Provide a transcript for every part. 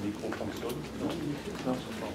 micro fonctionne? Non, ça pas.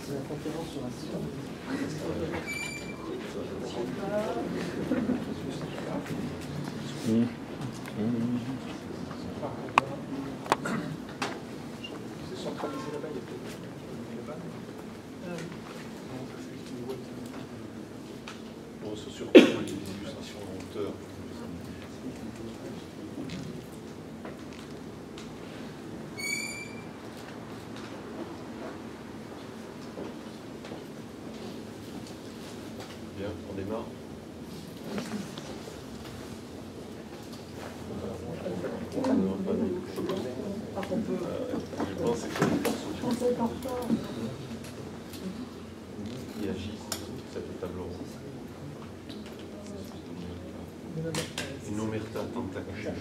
C'est la conférence sur la science. C'est centralisé là-bas, il y a peut-être là-bas. Bon, c'est surtout les illustrations en hauteur. Bien, on démarre. Je pense que qui agissent sur cette table ronde. Une omerta tentacule.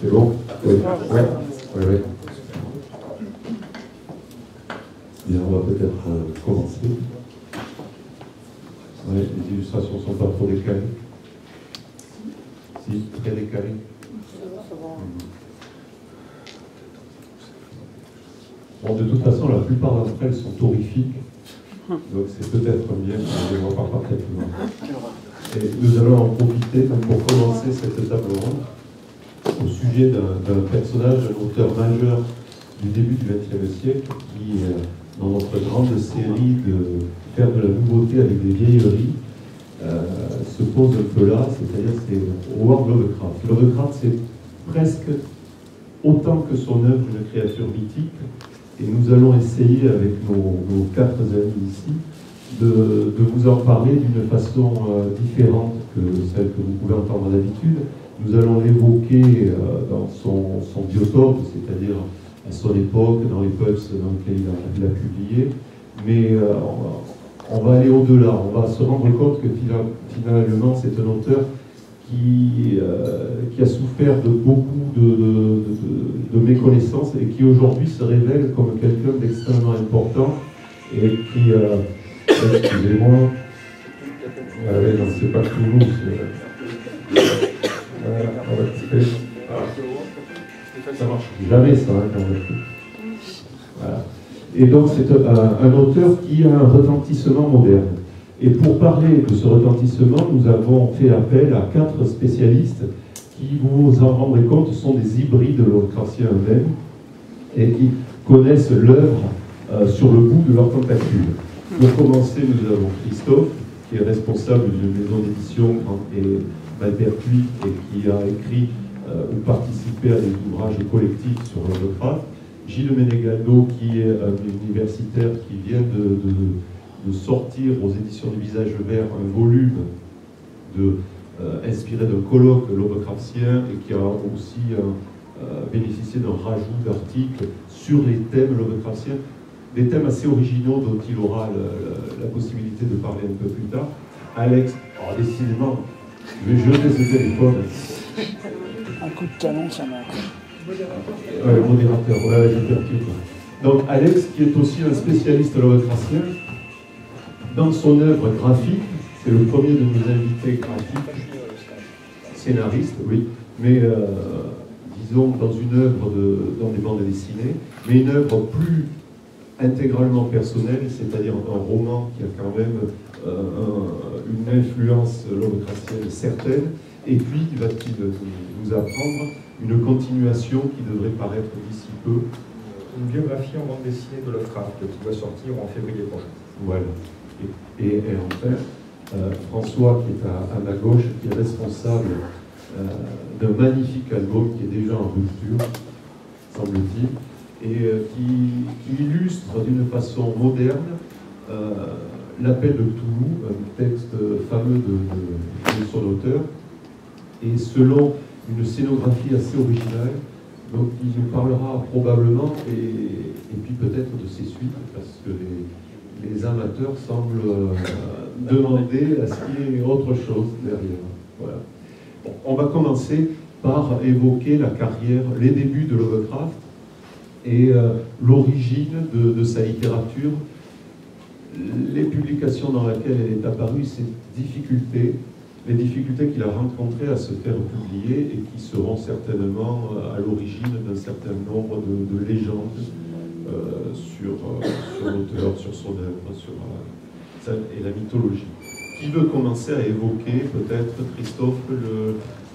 C'est bon? Oui. Oui. Bien, on va peut-être commencer. Ouais, les illustrations ne sont pas trop décalées. Si, très décalées. Bon, de toute façon, la plupart d'entre elles sont horrifiques. Donc c'est peut-être bien qu'on les voit pas parfaitement. Et nous allons en profiter pour commencer cette table ronde au sujet d'un personnage, un auteur majeur du début du XXe siècle, qui, dans notre grande série de faire de la nouveauté avec des vieilleries, se pose un peu là, c'est-à-dire c'est Howard Lovecraft. Lovecraft, c'est presque autant que son œuvre une créature mythique, et nous allons essayer avec nos quatre amis ici de vous en parler d'une façon différente que celle que vous pouvez entendre d'habitude. Nous allons l'évoquer dans son biotope, c'est-à-dire à son époque, dans les pubs dans lesquels il a publié, mais on va aller au-delà, on va se rendre compte que finalement c'est un auteur qui a souffert de beaucoup de méconnaissances et qui aujourd'hui se révèle comme quelqu'un d'extrêmement important et qui, excusez-moi, non, c'est pas Toulouse, ça marche jamais ça, hein, quand même. Voilà. Et donc c'est un auteur qui a un retentissement moderne. Et pour parler de ce retentissement, nous avons fait appel à 4 spécialistes qui, vous vous en rendrez compte, sont des hybrides Lovecraftiens eux-mêmes et qui connaissent l'œuvre sur le bout de leur tentacule. Pour commencer, nous avons Christophe, qui est responsable d'une maison d'édition et Malpertuis et qui a écrit ou participé à des ouvrages collectifs sur Lovecraft. Gilles Menegaldo, qui est un universitaire qui vient de sortir aux éditions du Visage Vert un volume inspiré d'un colloque Lovecraftien et qui a aussi bénéficié d'un rajout d'articles sur les thèmes Lovecraftiens, des thèmes assez originaux dont il aura la possibilité de parler un peu plus tard. Alex, oh, décidément, je vais jeter ce téléphone. Un coup de canon, ça marche. Modérateur, ouais, j'ai perdu. Donc Alex, qui est aussi un spécialiste lovecraftien, dans son œuvre graphique, c'est le premier de nos invités graphiques, scénariste, oui, mais disons dans une œuvre dans des bandes dessinées, mais une œuvre plus intégralement personnelle, c'est-à-dire un roman qui a quand même une influence lovecraftienne certaine, et puis va-t-il nous apprendre une continuation qui devrait paraître d'ici peu. Une biographie en bande dessinée de Lovecraft qui doit sortir en février prochain. Voilà. Et enfin, François, qui est à ma gauche, qui est responsable d'un magnifique album qui est déjà en rupture, semble-t-il, et qui illustre d'une façon moderne l'appel de Cthulhu, un texte fameux de son auteur, et selon une scénographie assez originale. Donc il nous parlera probablement, et puis peut-être de ses suites, parce que les amateurs semblent demander à ce qu'il y ait autre chose derrière. Voilà. Bon, on va commencer par évoquer la carrière, les débuts de Lovecraft et l'origine de sa littérature, les publications dans lesquelles elle est apparue, ses difficultés, les difficultés qu'il a rencontrées à se faire publier et qui seront certainement à l'origine d'un certain nombre de légendes sur l'auteur, sur son œuvre, et la mythologie. Qui veut commencer à évoquer, peut-être, Christophe,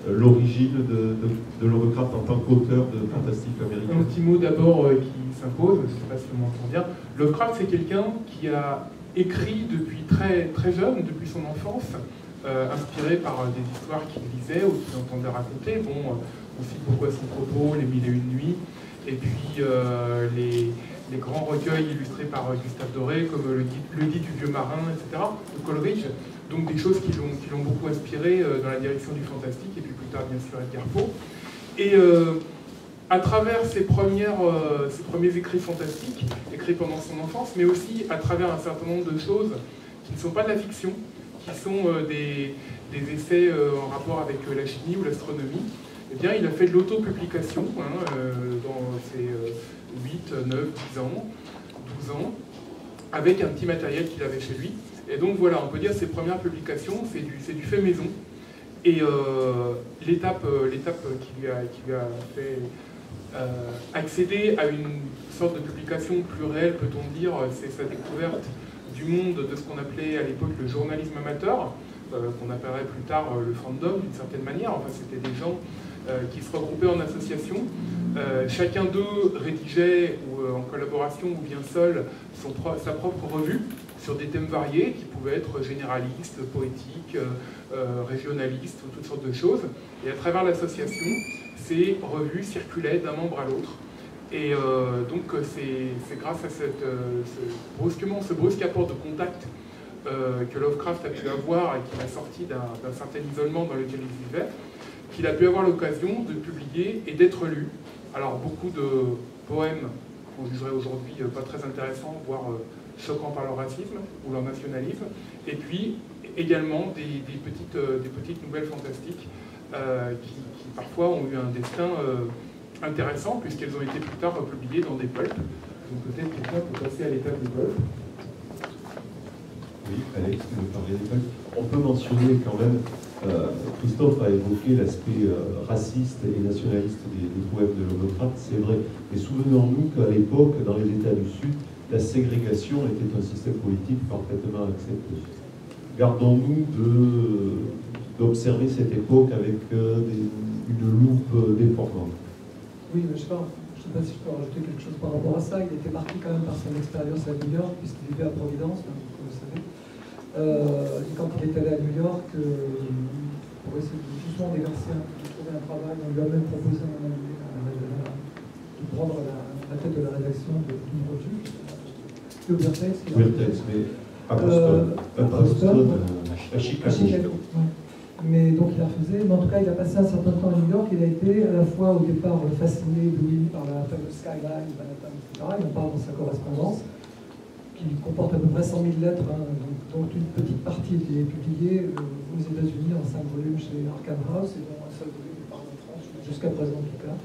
l'origine de Lovecraft en tant qu'auteur de fantastique américain? Un petit mot d'abord qui s'impose, je ne sais pas si on m'entend bien. Lovecraft, c'est quelqu'un qui a écrit depuis très, très jeune, depuis son enfance, inspiré par des histoires qu'il lisait ou qu'il entendait raconter. Bon, on cite beaucoup à son propos, Les Mille et Une Nuits, et puis les grands recueils illustrés par Gustave Doré, comme le Guide du vieux marin, etc., de Coleridge. Donc des choses qui l'ont beaucoup inspiré dans la direction du fantastique, et puis plus tard, bien sûr, Edgar Poe. Et à travers ses premiers écrits fantastiques, écrits pendant son enfance, mais aussi à travers un certain nombre de choses qui ne sont pas de la fiction, qui sont des essais en rapport avec la chimie ou l'astronomie, eh bien, il a fait de l'auto-publication dans ses 8, 9, 10 ans, 12 ans, avec un petit matériel qu'il avait chez lui. Et donc voilà, on peut dire que ses premières publications, c'est du fait maison. Et l'étape qui lui a fait accéder à une sorte de publication plus réelle, peut-on dire, c'est sa découverte du monde de ce qu'on appelait à l'époque le journalisme amateur, qu'on appellerait plus tard le fandom d'une certaine manière. Enfin, c'était des gens qui se regroupaient en association. Chacun d'eux rédigeait, ou en collaboration ou bien seul, sa propre revue sur des thèmes variés qui pouvaient être généralistes, poétiques, régionalistes, ou toutes sortes de choses. Et à travers l'association, ces revues circulaient d'un membre à l'autre. Et donc c'est grâce à ce brusque apport de contact que Lovecraft a pu avoir et qui l'a sorti d'un certain isolement dans lequel il vivait, qu'il a pu avoir l'occasion de publier et d'être lu. Alors beaucoup de poèmes qu'on jugerait aujourd'hui pas très intéressants, voire choquants par leur racisme ou leur nationalisme, et puis également des petites nouvelles fantastiques qui parfois ont eu un destin intéressant, puisqu'elles ont été plus tard publiées dans des pulps. Donc peut-être quelqu'un peut passer à l'étape des pulps. Oui, Alex, tu veux parler des pulps. On peut mentionner quand même, Christophe a évoqué l'aspect raciste et nationaliste des poèmes de Lovecraft, c'est vrai. Mais souvenons-nous qu'à l'époque, dans les États du Sud, la ségrégation était un système politique parfaitement accepté. Gardons-nous d'observer cette époque avec une loupe déformante. Oui, mais je ne sais pas si je peux rajouter quelque chose par rapport à ça. Il était marqué quand même par son expérience à New York, puisqu'il vivait à Providence, comme vous savez. Et quand il est allé à New York, pour essayer de justement d'exercer, de trouver un travail, on lui a même proposé de prendre la tête de la rédaction d'une revue, Ubertex, mais à Boston, à Chicago. Mais donc il a refusé, mais en tout cas il a passé un certain temps à New York. Il a été à la fois au départ fasciné, ébloui par la fameuse skyline, Manhattan, etc. Il en parle dans sa correspondance. qui comporte à peu près 100 000 lettres, hein, dont une petite partie est publiée aux États-Unis en 5 volumes chez Arkham House, et dont un seul volume est paru en France, jusqu'à présent en tout cas.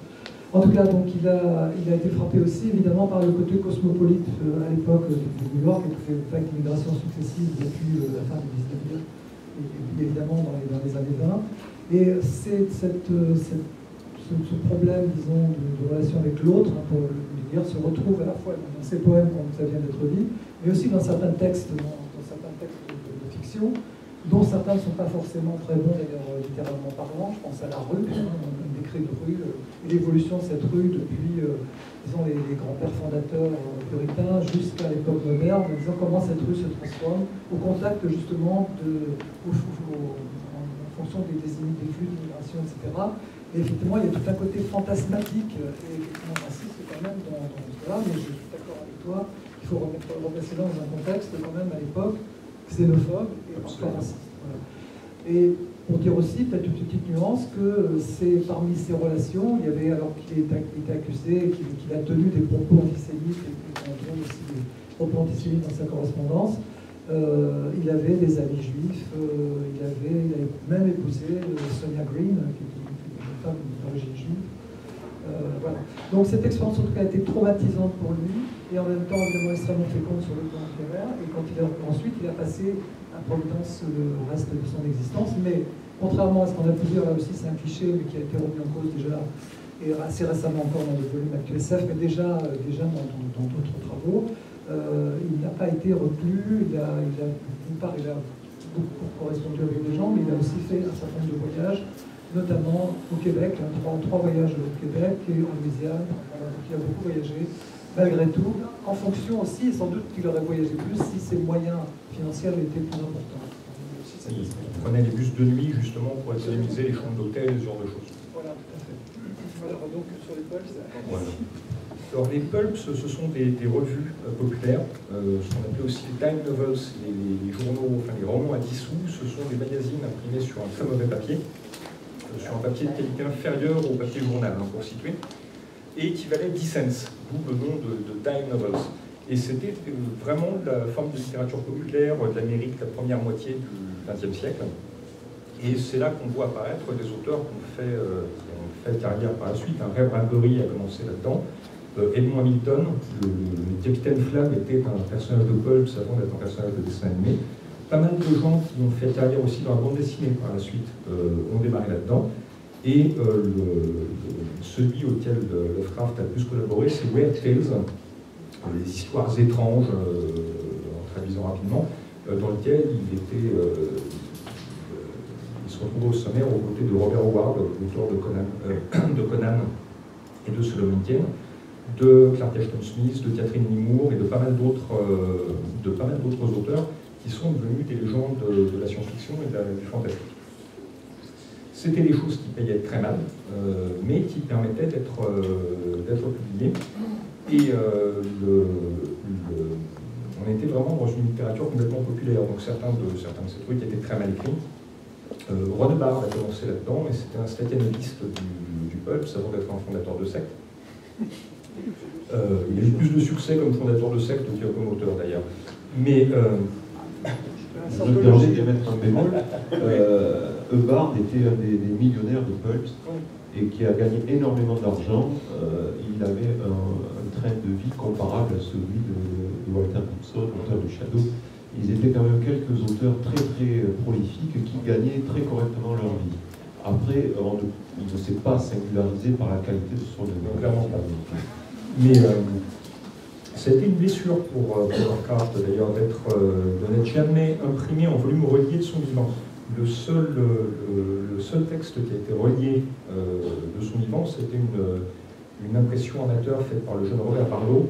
En tout cas, donc, il a été frappé aussi évidemment par le côté cosmopolite à l'époque de New York, et tout fait l'immigration successive depuis la fin du 19e, et puis évidemment dans les années 20. Et c'est ce problème, disons, de relation avec l'autre, hein, pour le dire, se retrouve à la fois dans ces poèmes comme ça vient d'être dit, mais aussi dans certains textes, de fiction, dont certains ne sont pas forcément très bons, d'ailleurs, littéralement parlant. Je pense à La Rue, hein, un décret de rue, et l'évolution de cette rue depuis, disons, les grands-pères fondateurs puritains jusqu'à l'époque moderne, disons comment cette rue se transforme au contact, justement, en fonction des flux d'immigration, etc. Et effectivement, il y a tout un côté fantasmatique et effectivement raciste quand même dans cela, mais je suis d'accord avec toi, il faut replacer là dans un contexte quand même à l'époque xénophobe et parfois raciste. Voilà. Et pour dire aussi, peut-être une petite nuance, que c'est parmi ces relations, il y avait, alors qu'il était accusé, qu'il a tenu des propos antisémites, et qu'on trouve aussi des propos antisémites dans sa correspondance, il avait des amis juifs, il avait même épousé Sonia Green, qui est une femme d'origine juive. Voilà. Donc cette expérience en tout cas a été traumatisante pour lui, et en même temps évidemment extrêmement féconde sur le plan littéraire, et ensuite il a passé à Providence le reste de son existence, mais contrairement à ce qu'on a pu dire, là aussi c'est un cliché, mais qui a été remis en cause déjà, et assez récemment encore dans le volume ActuSF, mais déjà dans d'autres travaux, il n'a pas été retenu, il a beaucoup correspondu avec des gens, mais il a aussi fait un certain nombre de voyages, notamment au Québec, hein, trois voyages au Québec et en Louisiane. Voilà, donc il a beaucoup voyagé, malgré tout, en fonction aussi, et sans doute qu'il aurait voyagé plus si ses moyens financiers étaient plus importants. Il prenait les bus de nuit justement pour économiser les chambres d'hôtel, ce genre de choses. Voilà, tout à fait. Alors donc sur les pulps, voilà. Alors les pulps, ce sont des revues populaires, ce qu'on appelait aussi les time novels, les journaux, enfin les romans à 10 sous. Ce sont des magazines imprimés sur un très mauvais papier, sur un papier de qualité inférieure au papier journal, hein, pour situer, et qui valait 10 cents, d'où le nom de time novels. Et c'était vraiment la forme de littérature populaire de l'Amérique, la première moitié du XXe siècle. Et c'est là qu'on voit apparaître des auteurs qui ont fait carrière par la suite. Ray Bradbury a commencé là-dedans. Edmond Hamilton, le capitaine Flag, était un personnage de pulps avant d'être un personnage de dessin animé. Pas mal de gens qui ont fait carrière aussi dans la bande dessinée par la suite ont démarré là-dedans. Et celui auquel Lovecraft a le plus collaboré, c'est Weird Tales, les histoires étranges, en traduisant rapidement, dans lequel il se retrouvait au sommaire aux côtés de Robert Howard, l'auteur de Conan et de Solomon Kane, de Clark Ashton Smith, de Catherine Nimour et de pas mal d'autres auteurs qui sont devenus des légendes de la science-fiction et du fantastique. C'était des choses qui payaient très mal, mais qui permettaient d'être publiées. Et on était vraiment dans une littérature complètement populaire, donc certains de ces trucs étaient très mal écrits. Ron Hubbard a commencé là-dedans, et c'était un stacanoviste du pulp, avant d'être un fondateur de secte. Il a eu plus de succès comme fondateur de secte que comme auteur d'ailleurs. Mais je me permets de mettre un bémol. Hubbard était un des millionnaires de pulps et qui a gagné énormément d'argent. Il avait un train de vie comparable à celui de Walter Gibson, auteur de Shadow. Ils étaient quand même quelques auteurs très prolifiques qui gagnaient très correctement leur vie. Après, il ne s'est pas singularisé par la qualité de son œuvre. Clairement pas. Mais c'était une blessure pour Lovecraft d'ailleurs d'être jamais imprimé en volume relié de son vivant. Le seul texte qui a été relié de son vivant, c'était une impression amateur faite par le jeune Robert Barlow,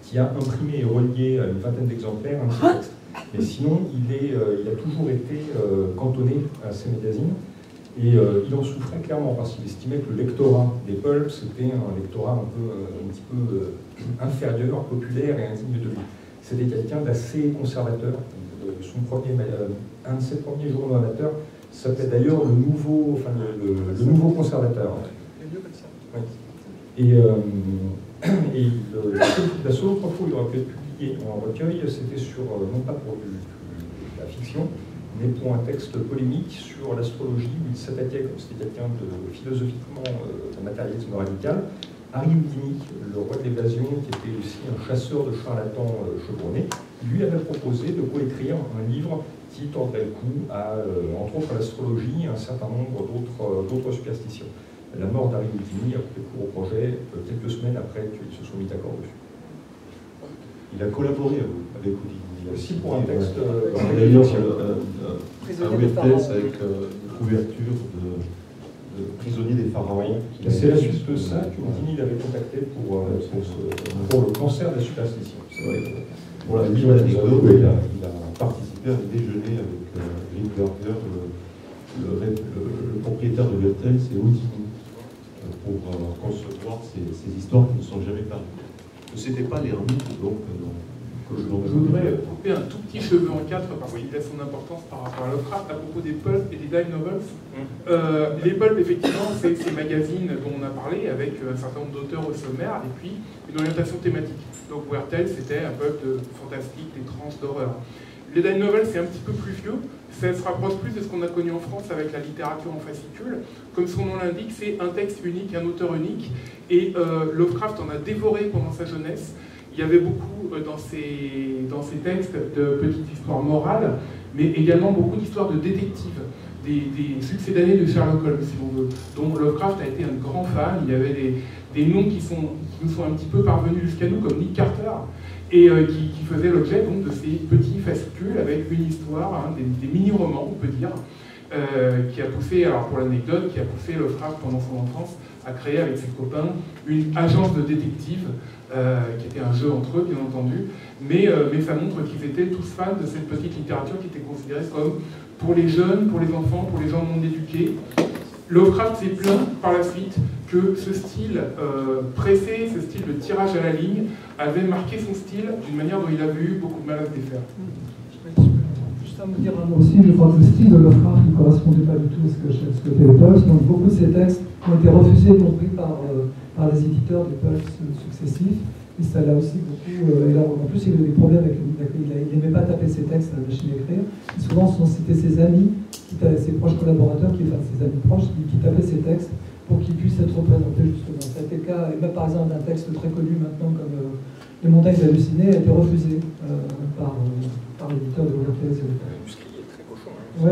qui a imprimé et relié à une vingtaine d'exemplaires un petit texte. Mais sinon, il a toujours été cantonné à ces magazines. Et il en souffrait clairement parce qu'il estimait que le lectorat des pulps c'était un lectorat un petit peu inférieur, populaire et indigne de lui. C'était quelqu'un d'assez conservateur. Un de ses premiers journaux amateurs s'appelait d'ailleurs le nouveau conservateur. Oui. Et la seule autre fois où il aurait pu être publié publié en recueil, c'était sur, non pas pour la fiction, mais pour un texte polémique sur l'astrologie, où il s'attaquait, comme c'était quelqu'un de philosophiquement de matérialisme radical, Harry Houdini, le roi de l'évasion, qui était aussi un chasseur de charlatans chevronnés, lui avait proposé de coécrire un livre qui tordrait le cou à, entre autres, à l'astrologie et un certain nombre d'autres superstitions. La mort d'Harry Houdini a pris court au projet quelques semaines après qu'ils se sont mis d'accord dessus. Il a collaboré avec Houdini. Aussi pour un texte. D'ailleurs, un webtest avec une couverture de Prisonnier des pharaons. C'est la suite de ça que Houdini l'avait contacté pour le cancer de la superstition. Pour la petite anecdote, il a participé à un déjeuner avec Greenberger, le propriétaire de l'hôtel, c'est Houdini, pour concevoir ces histoires qui ne sont jamais parues. Ce n'était pas l'ermite, donc, que je voudrais couper un tout petit cheveu en quatre parce qu'il a son importance par rapport à Lovecraft à propos des pulps et des dime novels. Les pulps, effectivement, c'est ces magazines dont on a parlé avec un certain nombre d'auteurs au sommaire et puis une orientation thématique. Donc Weird c'était un pulp de fantastique, des trans, d'horreur. Les dime novels, c'est un petit peu plus vieux, ça se rapproche plus de ce qu'on a connu en France avec la littérature en fascicule. Comme son nom l'indique, c'est un texte unique, un auteur unique, et Lovecraft en a dévoré pendant sa jeunesse. Il y avait beaucoup dans ces textes de petites histoires morales, mais également beaucoup d'histoires de détectives, des succédanés de Sherlock Holmes, si on veut, dont Lovecraft a été un grand fan. Il y avait des noms qui nous sont un petit peu parvenus jusqu'à nous, comme Nick Carter, et qui faisait l'objet donc de ces petits fascicules avec une histoire, des mini-romans, on peut dire, qui a poussé, alors pour l'anecdote, qui a poussé Lovecraft pendant son enfance à créer avec ses copains une agence de détectives, qui était un jeu entre eux, bien entendu, mais ça montre qu'ils étaient tous fans de cette petite littérature qui était considérée comme pour les jeunes, pour les enfants, pour les gens non éduqués. Lovecraft s'est plaint par la suite que ce style pressé, ce style de tirage à la ligne, avait marqué son style d'une manière dont il avait eu beaucoup de mal à se défaire. Juste à me dire un mot aussi, je crois que le style de Lovecraft ne correspondait pas du tout à ce que fait les Pulps, donc beaucoup de ces textes ont été refusés, y compris par les éditeurs des Pulps successifs, et ça l'a aussi beaucoup... et là, en plus, il a eu des problèmes avec il n'aimait pas taper ses textes à la machine à écrire, et souvent c'était ses amis, ses proches collaborateurs, ses amis proches, qui tapaient ses textes pour qu'ils puissent être représentés justement. Ça a été le cas, et même par exemple d'un texte très connu maintenant comme Les montagnes hallucinées a été refusé par l'éditeur de Weird. Musclier très cochon. Oui.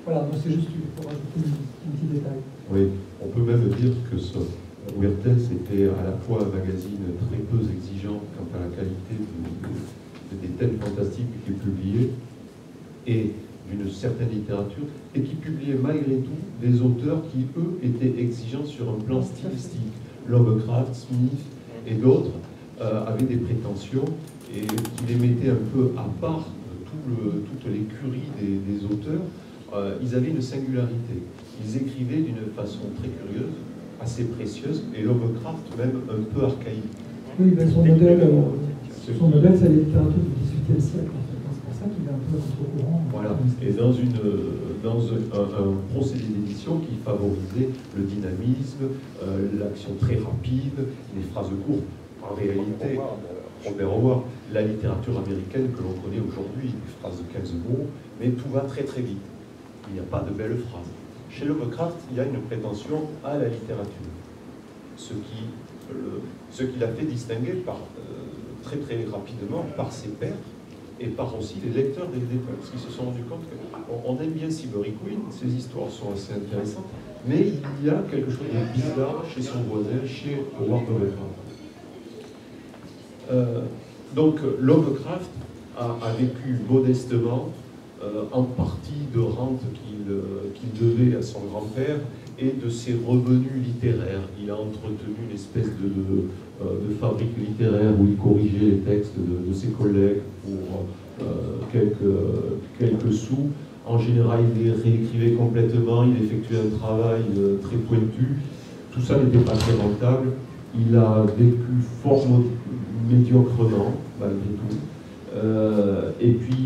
Voilà, donc c'est juste pour rajouter un petit détail. Oui, on peut même dire que Weird était à la fois un magazine très peu exigeant quant à la qualité des thèmes fantastiques qu'il publiait et d'une certaine littérature, et qui publiait malgré tout des auteurs qui, eux, étaient exigeants sur un plan stylistique. Lovecraft, Smith et d'autres avaient des prétentions et qui les mettaient un peu à part de toute l'écurie des auteurs. Ils avaient une singularité. Ils écrivaient d'une façon très curieuse, assez précieuse, et Lovecraft même un peu archaïque. Oui, mais son modèle, c'est la littérature du XVIIIe siècle. C'est pour ça qu'il est un peu à contre-courant. Voilà, et dans un procédé d'édition qui favorisait le dynamisme, l'action très rapide, les phrases courtes. En réalité, Robert Howard, la littérature américaine que l'on connaît aujourd'hui, des phrases de 15 mots, mais tout va très très vite. Il n'y a pas de belles phrases. Chez Lovecraft, il y a une prétention à la littérature, ce qui l'a fait distinguer très très rapidement par ses pairs et par aussi les lecteurs des Pulps, qui se sont rendus compte qu'on aime bien Silbury Queen, ses histoires sont assez intéressantes, mais il y a quelque chose de bizarre chez son voisin, chez Howard Lovecraft. Donc Lovecraft a vécu modestement, en partie de rente qu'il devait à son grand-père et de ses revenus littéraires. Il a entretenu une espèce de fabrique littéraire où il corrigeait les textes de ses collègues pour quelques sous. En général, il les réécrivait complètement, il effectuait un travail très pointu. Tout ça n'était pas très rentable. Il a vécu fort médiocrement, malgré tout. Et puis,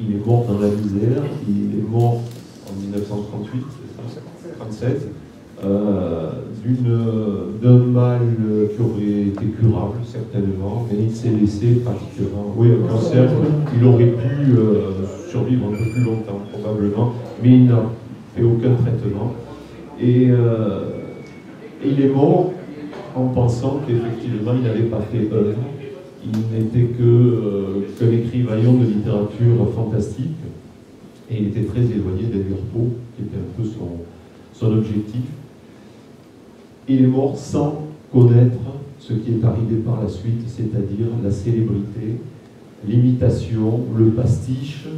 il est mort dans la misère. Il est mort en 1938, 37. d'un mal qui aurait été curable, certainement, mais il s'est laissé pratiquement... Oui, un cancer, il aurait pu survivre un peu plus longtemps, probablement, mais il n'a fait aucun traitement. Et il est mort en pensant qu'effectivement, il n'avait pas fait œuvre. Il n'était qu'un écrivaillon de littérature fantastique, et il était très éloigné d'Edgar Poe, qui était un peu son objectif. Il est mort sans connaître ce qui est arrivé par la suite, c'est-à-dire la célébrité, l'imitation, le pastiche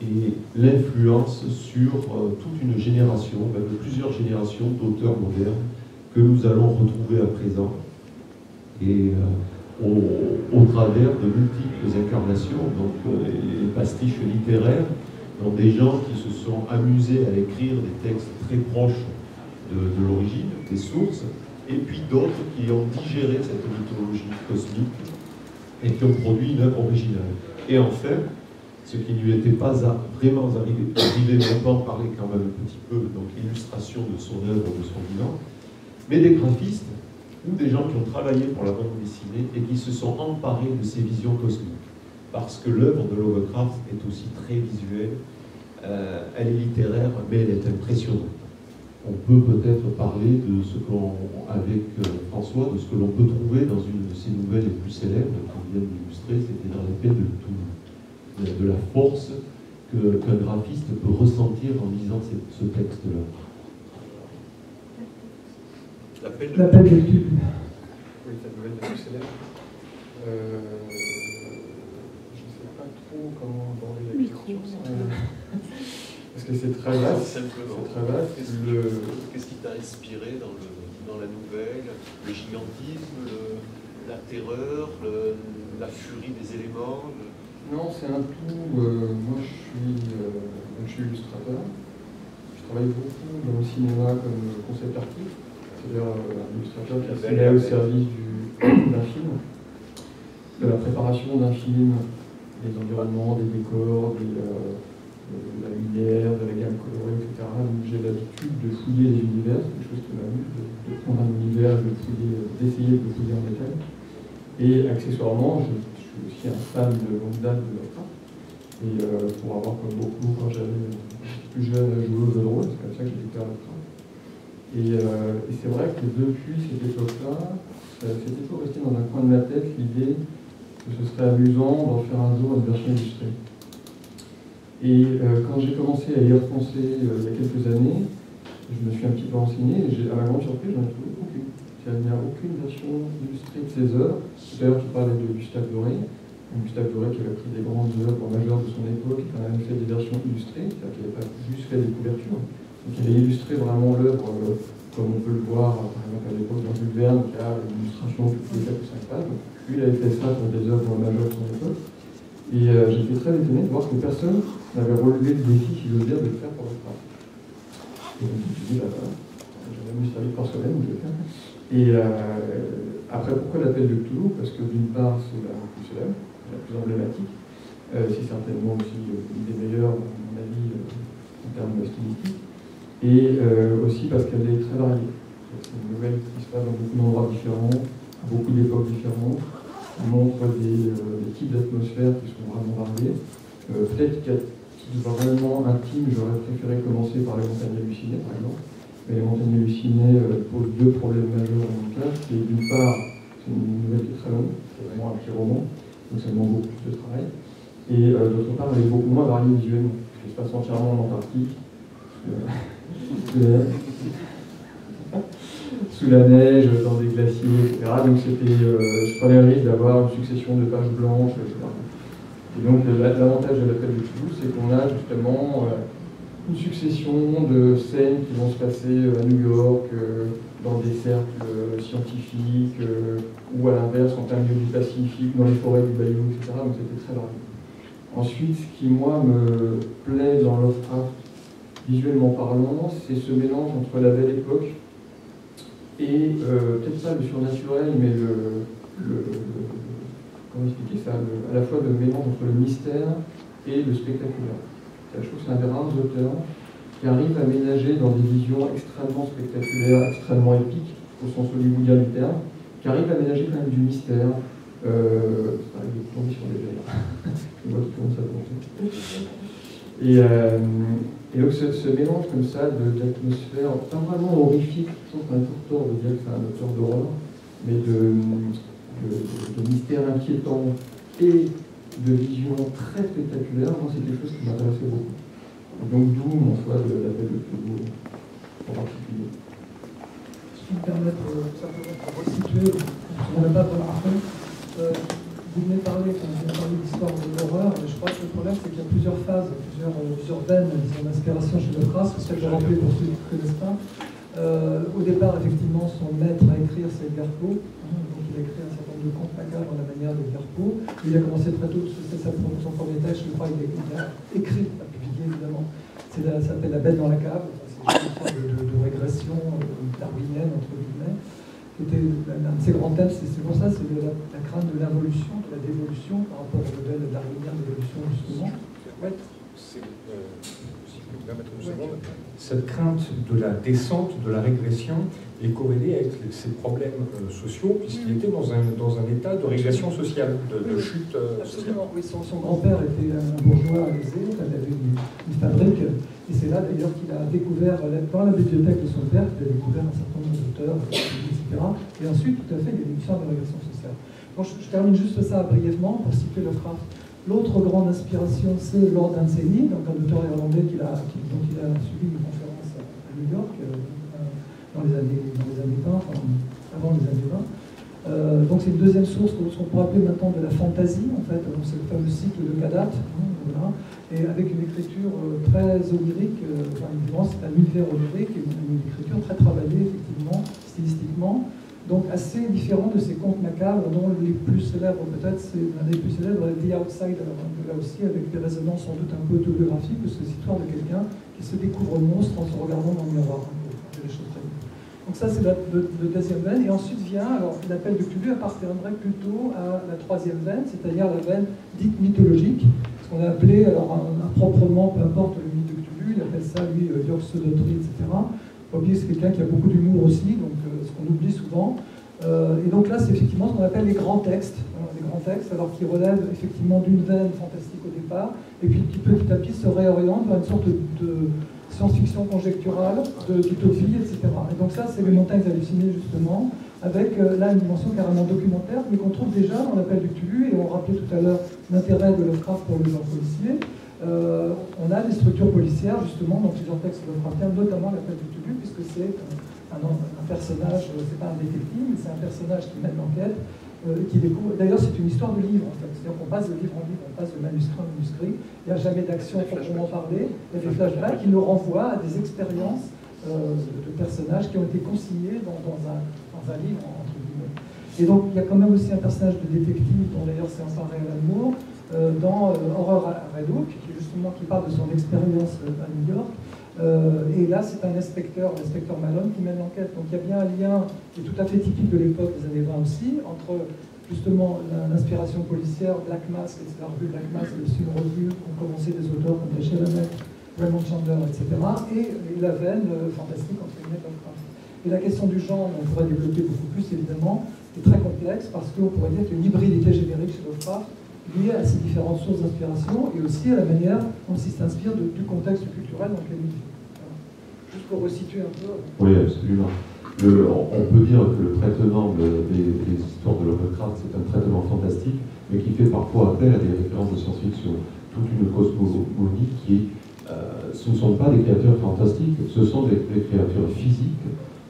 et l'influence sur toute une génération, même plusieurs générations d'auteurs modernes que nous allons retrouver à présent et au travers de multiples incarnations, donc les pastiches littéraires, donc des gens qui se sont amusés à écrire des textes très proches de l'origine, des sources, et puis d'autres qui ont digéré cette mythologie cosmique et qui ont produit une œuvre originale. Et enfin, ce qui ne lui était pas vraiment arrivé, mais on peut en parler quand même un petit peu, donc l'illustration de son œuvre, de son bilan, mais des graphistes ou des gens qui ont travaillé pour la bande dessinée et qui se sont emparés de ces visions cosmiques. Parce que l'œuvre de Lovecraft est aussi très visuelle, elle est littéraire, mais elle est impressionnante. On peut peut-être parler de ce qu'on, avec François, de ce que l'on peut trouver dans une de ses nouvelles les plus célèbres qu'on vient d'illustrer, c'est-à-dire l'épée de Cthulhu, de la force qu'un graphiste peut ressentir en lisant ce texte-là. L'appel de Cthulhu. Oui, ta nouvelle la plus célèbre. Je ne sais pas trop comment aborder la question. Parce que c'est très vaste. Simplement. C'est très vaste. Qu'est-ce qui t'a inspiré dans la nouvelle? Le gigantisme, la terreur, la furie des éléments? Non, c'est un tout. Moi, je suis illustrateur. Je travaille beaucoup dans le cinéma comme concept artiste, c'est-à-dire un illustrateur qui se met au service d'un film, de la préparation d'un film, des environnements, des décors, de la lumière, de la gamme colorée, etc. Donc j'ai l'habitude de fouiller les univers, c'est quelque chose qui m'amuse, de prendre un univers, d'essayer de le fouiller en détail. Et accessoirement, je suis aussi un fan de longue date de Lovecraft. Et pour avoir, comme beaucoup, quand j'étais plus jeune, joué au jeu de rôle, c'est comme ça que j'ai découvert Lovecraft. Et c'est vrai que depuis cette époque-là, c'était toujours resté dans un coin de ma tête l'idée que ce serait amusant d'en faire un jour une version illustrée. Et quand j'ai commencé à y repenser il y a quelques années, je me suis un petit peu renseigné et à ma grande surprise, j'en ai trouvé aucune. Il n'y a aucune version illustrée de ces œuvres. D'ailleurs, tu parlais de Gustave Doré. Gustave Doré qui avait pris des grandes œuvres majeures de son époque et qui a même fait des versions illustrées, c'est-à-dire qu'il n'avait pas juste fait des couvertures. Donc il a illustré vraiment l'œuvre comme on peut le voir, par exemple à l'époque dans Jules Verne, qui a une illustration de toutes les 4 ou 5 pages. Lui, il avait fait ça pour des œuvres majeures de son époque. Et j'étais très étonné de voir que personne n'avait relevé le défi, si j'ose dire, de le faire pour le travail. Et donc je me suis dit, bah voilà, j'avais mis servi par semaine, je vais le faire. Et après, pourquoi l'appel de Cthulhu? Parce que d'une part, c'est la plus célèbre, la plus emblématique. C'est certainement aussi une des meilleures, à mon avis, en termes stylistiques. Et aussi parce qu'elle est très variée. C'est une nouvelle qui se passe dans beaucoup d'endroits différents, à beaucoup d'époques différentes. Elle montre des types d'atmosphères qui sont vraiment variés. Peut-être qu'à titre vraiment intime, j'aurais préféré commencer par les montagnes hallucinées, par exemple. Mais les montagnes hallucinées posent deux problèmes majeurs dans mon cas. C'est d'une part, c'est une nouvelle qui est très longue, c'est vraiment un petit roman, donc ça demande beaucoup plus de travail. Et d'autre part, elle est beaucoup moins variée visuellement, parce qu'elle se passe entièrement en Antarctique, sous la neige, dans des glaciers, etc. Donc je prenais le risque d'avoir une succession de pages blanches, etc. Et donc l'avantage de l'appel de Cthulhu, c'est qu'on a justement une succession de scènes qui vont se passer à New York, dans des cercles scientifiques, ou à l'inverse, en plein milieu du Pacifique, dans les forêts du Bayou, etc. Donc c'était très varié. Ensuite, ce qui, moi, me plaît dans Lovecraft, visuellement parlant, c'est ce mélange entre la belle époque et, peut-être pas le surnaturel, mais comment expliquer ça, à la fois le mélange entre le mystère et le spectaculaire. Je trouve que c'est un des rares auteurs qui arrive à ménager dans des visions extrêmement spectaculaires, extrêmement épiques, au sens hollywoodien du terme, qui arrive à ménager quand même du mystère. Ça arrive de tomber sur des veilles. Je vois qui commence à tomber. Et donc ce mélange comme ça d'atmosphère, pas vraiment horrifique, je trouve qu'on a tout tort de dire que c'est un auteur d'horreur, mais de mystère inquiétant et de vision très spectaculaire, moi c'est quelque chose qui m'intéressait beaucoup. Donc d'où mon choix de l'appel de Cthulhu en particulier. Si je peux me permettre simplement pour resituer, on n'a pas vraiment fait. Vous venez de parler d'histoire de l'horreur, mais je crois que le problème c'est qu'il y a plusieurs phases, plusieurs veines d'inspiration chez Lovecraft, c'est ce que je rappelais pour ceux qui ne connaissent pas. Au départ, effectivement, son maître à écrire, c'est Edgar Poe. Donc il a écrit un certain nombre de contes macabres à la manière d'Edgar Poe. Il a commencé très tôt, c'était son premier texte, je crois, il a écrit, pas publié évidemment. Ça s'appelle La bête dans la cave. C'est une sorte de régression darwinienne, entre guillemets. C'était un de ses grands thèmes, c'est pour ça, c'est la crainte de l'involution, de la dévolution par rapport au modèle darwinien d'évolution, justement. Ouais. Si vous pouvez mettre une seconde. Cette crainte de la descente, de la régression, est corrélée avec ses problèmes sociaux, puisqu'il était dans un état de régression sociale, de chute sociale. Oui, son grand-père était un bourgeois aisé, il avait une fabrique, et c'est là d'ailleurs qu'il a découvert, dans la bibliothèque de son père, qu'il a découvert un certain nombre d'auteurs, etc. Et ensuite, tout à fait, il y a une histoire de régression sociale. Donc, je termine juste ça brièvement pour situer Lovecraft. L'autre grande inspiration, c'est Lord Dunsany, donc un auteur irlandais dont il a suivi une conférence à New York dans les années 20, avant les années 20. Donc c'est une deuxième source, ce qu'on pourrait appeler maintenant de la fantasy, en fait. Donc c'est le fameux cycle de Kadat, voilà, et avec une écriture très onirique, évidemment c'est un univers onirique, et une écriture très travaillée, effectivement, stylistiquement. Donc assez différent de ces contes macabres dont les plus célèbres, peut-être, c'est l'un des plus célèbres, The Outsider, là aussi avec des résonances sans doute un peu autobiographiques, parce que c'est l'histoire de quelqu'un qui se découvre monstre en se regardant dans le miroir. Les choses très bien. Donc ça c'est le deuxième veine, et ensuite vient, alors l'appel de Cthulhu appartiendrait plutôt à la troisième veine, c'est-à-dire la veine dite mythologique, ce qu'on a appelé, alors improprement, peu importe le mythe de Cthulhu, il appelle ça lui Yog-Sothoth, etc. Faut pas oublier, c'est quelqu'un qui a beaucoup d'humour aussi, donc ce qu'on oublie souvent. Et donc là, c'est effectivement ce qu'on appelle les grands textes, les grands textes, alors qui relèvent effectivement d'une veine fantastique au départ, et puis qui petit à petit se réorientent vers une sorte de science-fiction conjecturale, d'utopie, etc. Et donc ça, c'est les montagnes hallucinées, justement, avec là une dimension carrément documentaire, mais qu'on trouve déjà dans l'appel du Cthulhu, et on rappelait tout à l'heure l'intérêt de Lovecraft pour le genre policier. On a des structures policières, justement, dans plusieurs textes Lovecraftiens, notamment l'appel du Cthulhu, puisque c'est un personnage, c'est pas un détective, mais c'est un personnage qui mène l'enquête, qui découvre. D'ailleurs, c'est une histoire de livre, en fait. C'est-à-dire qu'on passe de livre en livre, on passe de manuscrit en manuscrit. Il n'y a jamais d'action proprement parler. Il y a des flashbacks qui nous renvoient à des expériences de personnages qui ont été consignés dans un livre, entre guillemets. Et donc, il y a quand même aussi un personnage de détective, dont d'ailleurs c'est emparé Alan Moore, dans Horror à Red Hook, qui parle de son expérience à New York. Et là, c'est un l'inspecteur Malone, qui mène l'enquête. Donc il y a bien un lien qui est tout à fait typique de l'époque des années 20 aussi, entre justement l'inspiration policière, Black Mask, et c'est la revue Black Mask, c'est aussi une revue qui ont commencé des auteurs comme Dashiell Hammett, Raymond Chandler, etc. Et la veine fantastique entre guillemets Lovecraft. Et la question du genre, on pourrait développer beaucoup plus évidemment, est très complexe parce qu'on pourrait dire qu'il y a une hybridité générique chez Lovecraft liée à ces différentes sources d'inspiration et aussi à la manière dont il s'inspire du contexte culturel dans lequel il vit. Voilà. Juste pour resituer un peu. Oui, absolument. On peut dire que le traitement des histoires de Lovecraft, c'est un traitement fantastique, mais qui fait parfois appel à des références de science-fiction. Toute une cosmogonie qui, ce ne sont pas des créatures fantastiques, ce sont des créatures physiques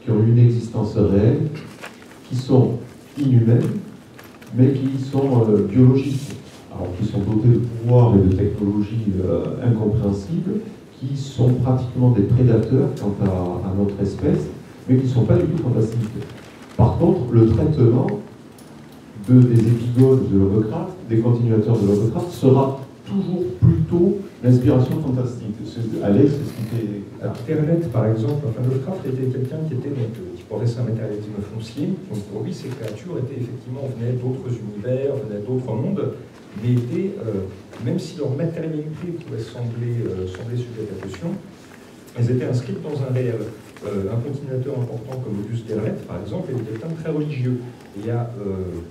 qui ont une existence réelle, qui sont inhumaines, mais qui sont biologiques. Alors, qui sont dotés de pouvoirs et de technologies incompréhensibles, qui sont pratiquement des prédateurs quant à notre espèce, mais qui ne sont pas du tout fantastiques. Par contre, le traitement des épigones de Lovecraft, des continuateurs de Lovecraft, sera toujours plutôt l'inspiration fantastique. Alex, c'est ce qui fait... Ternet, par exemple, Lovecraft était quelqu'un qui professait un matérialisme foncier, donc pour lui, ces créatures venaient d'autres univers, venaient d'autres mondes, mais étaient, même si leur matérialité pouvait sembler sujette à caution, elles étaient inscrites dans un réel. Un continuateur important comme Auguste Derleth, par exemple, est quelqu'un de très religieux et a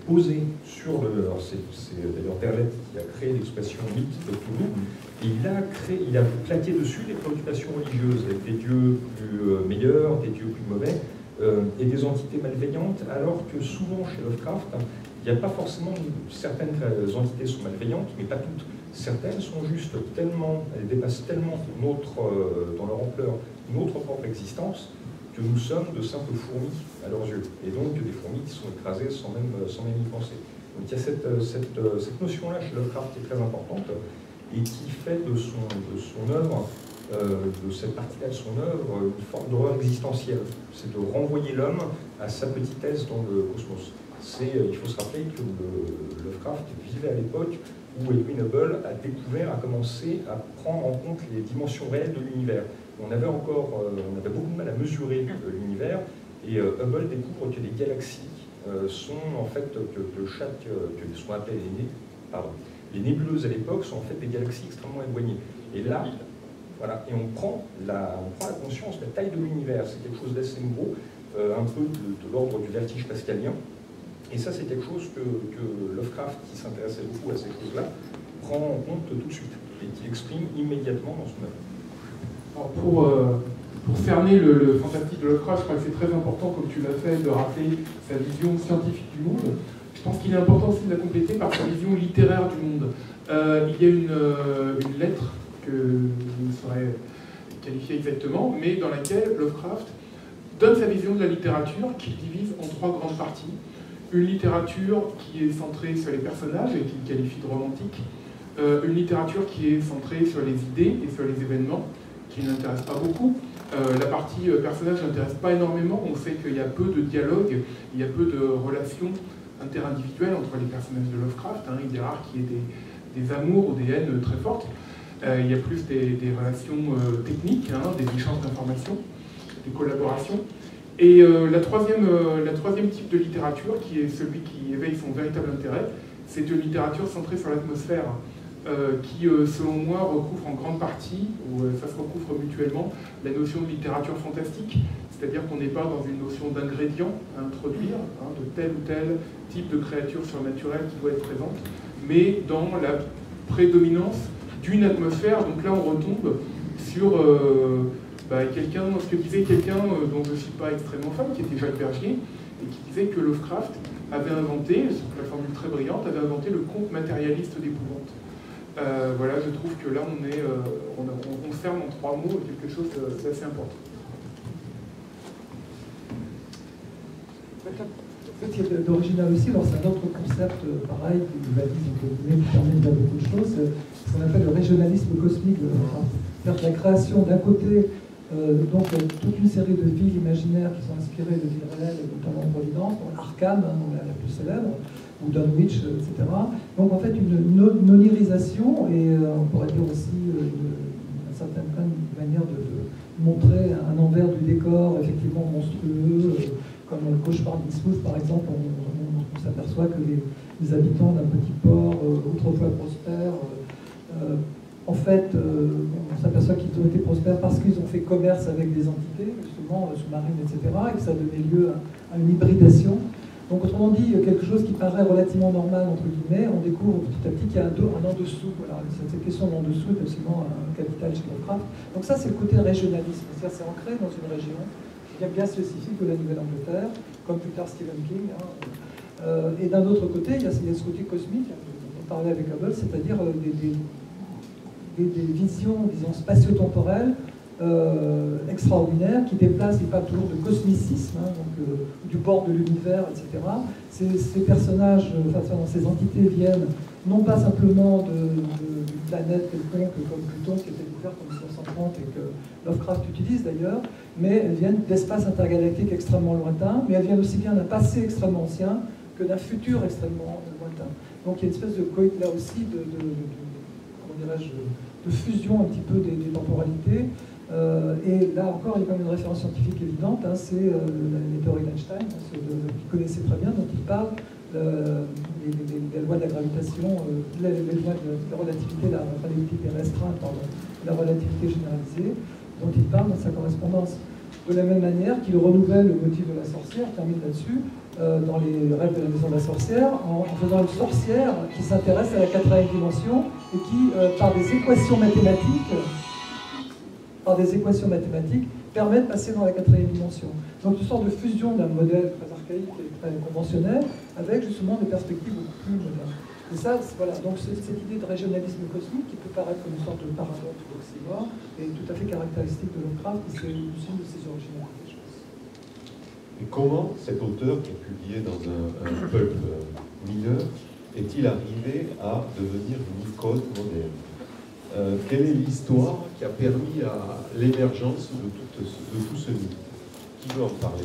posé sur le... Alors c'est d'ailleurs Derleth qui a créé l'expression mythe de Cthulhu, et il a plaqué dessus des préoccupations religieuses, avec des dieux plus meilleurs, des dieux plus mauvais, et des entités malveillantes, alors que souvent chez Lovecraft, il n'y a pas forcément... Certaines entités sont malveillantes, mais pas toutes. Certaines sont juste tellement... Elles dépassent tellement dans leur ampleur notre propre existence, que nous sommes de simples fourmis à leurs yeux. Et donc des fourmis qui sont écrasées sans même y penser. Donc il y a cette notion-là chez Lovecraft qui est très importante, et qui fait de son œuvre, de cette partie-là de son œuvre, une forme d'horreur existentielle. C'est de renvoyer l'homme à sa petitesse dans le cosmos. Il faut se rappeler que Lovecraft vivait à l'époque où Edwin Hubble a commencé à prendre en compte les dimensions réelles de l'univers. On avait beaucoup de mal à mesurer l'univers, et Hubble découvre que les galaxies sont en fait, que ce qu'on appelait les nébuleuses à l'époque sont en fait des galaxies extrêmement éloignées. Et là, voilà, et on prend la conscience de la taille de l'univers. C'est quelque chose d'assez nouveau, un peu de l'ordre du vertige pascalien. Et ça, c'est quelque chose que Lovecraft, qui s'intéressait beaucoup à ces choses-là, prend en compte tout de suite et qui exprime immédiatement dans son œuvre. Alors pour cerner le fantastique de Lovecraft, je crois que c'est très important, comme tu l'as fait, de rappeler sa vision scientifique du monde. Je pense qu'il est important aussi de la compléter par sa vision littéraire du monde. Il y a une lettre que je ne saurais qualifier exactement, mais dans laquelle Lovecraft donne sa vision de la littérature qu'il divise en 3 grandes parties. Une littérature qui est centrée sur les personnages et qu'il qualifie de romantique. Une littérature qui est centrée sur les idées et sur les événements, qui ne l'intéresse pas beaucoup. La partie personnage n'intéresse pas énormément. On sait qu'il y a peu de dialogue, il y a peu de relations interindividuelles entre les personnages de Lovecraft. Il est rare qu'il y ait des amours ou des haines très fortes. Il y a plus des relations techniques, des échanges d'informations, des collaborations. Et la troisième type de littérature, qui est celui qui éveille son véritable intérêt, c'est une littérature centrée sur l'atmosphère, qui, selon moi, recouvre en grande partie, ou ça se recouvre mutuellement, la notion de littérature fantastique, c'est-à-dire qu'on n'est pas dans une notion d'ingrédient à introduire, de tel ou tel type de créature surnaturelle qui doit être présente, mais dans la prédominance d'une atmosphère. Donc là, on retombe sur ce que disait quelqu'un dont je ne suis pas extrêmement fan, qui était Jacques Bergier, et qui disait que Lovecraft avait inventé, c'est une formule très brillante, avait inventé le conte matérialiste d'épouvante. Voilà, je trouve que là, on cerne en 3 mots quelque chose d'assez important. Ce qui est d'original aussi, c'est un autre concept, pareil, qui permet de faire beaucoup de choses, ce qu'on appelle le régionalisme cosmique. C'est-à-dire la création d'un côté, donc toute une série de villes imaginaires qui sont inspirées de villes réelles, notamment en Providence, Arkham, la plus célèbre, ou Dunwich, etc. Donc en fait une onirisation, et on pourrait dire aussi une certaine manière de montrer un envers du décor effectivement monstrueux, comme le cauchemar d'Eastwood par exemple. On s'aperçoit que les habitants d'un petit port autrefois prospère, en fait, on s'aperçoit qu'ils ont été prospères parce qu'ils ont fait commerce avec des entités, justement, sous-marines, etc., et que ça a donné lieu à une hybridation. Donc, autrement dit, quelque chose qui paraît relativement normal, entre guillemets, on découvre petit à petit qu'il y a un en-dessous. Voilà, cette question d'en dessous est absolument capitale chez Lovecraft. Donc ça, c'est le côté régionalisme. C'est-à-dire c'est ancré dans une région bien spécifique de la Nouvelle-Angleterre, comme plus tard Stephen King. Et d'un autre côté, il y a ce côté cosmique, on parlait avec Hubble, c'est-à-dire des visions, disons, spatio-temporelles extraordinaires qui déplacent, ils parlent toujours de cosmicisme, donc du bord de l'univers, etc. Ces personnages, ces entités viennent non pas simplement d'une planète quelconque comme Pluton qui a été découverte en 1930 et que Lovecraft utilise d'ailleurs, mais elles viennent d'espaces intergalactiques extrêmement lointains, mais elles viennent aussi bien d'un passé extrêmement ancien que d'un futur extrêmement lointain. Donc il y a une espèce de là aussi de fusion un petit peu des temporalités. Et là encore, il y a quand même une référence scientifique évidente, c'est les théories d'Einstein, qu'il connaissait très bien, dont il parle, les lois de la gravitation, les lois de la relativité, la relativité restreinte, pardon, la relativité généralisée, dont il parle dans sa correspondance. de la même manière qu'il renouvelle le motif de la sorcière, termine là-dessus, dans les rêves de la maison de la sorcière, en faisant une sorcière qui s'intéresse à la 4e dimension et qui, par des équations mathématiques, permet de passer dans la 4e dimension. Donc une sorte de fusion d'un modèle très archaïque et très conventionnel avec justement des perspectives beaucoup plus modernes. Et ça, voilà, donc cette idée de régionalisme cosmique qui peut paraître comme une sorte de paradoxe d'oxymore est tout à fait caractéristique de Lovecraft et c'est une de ses originalités, je pense. Et comment cet auteur qui est publié dans un pulp mineur est-il arrivé à devenir une icône moderne? Quelle est l'histoire qui a permis à l'émergence de tout ce mythe? Qui veut en parler?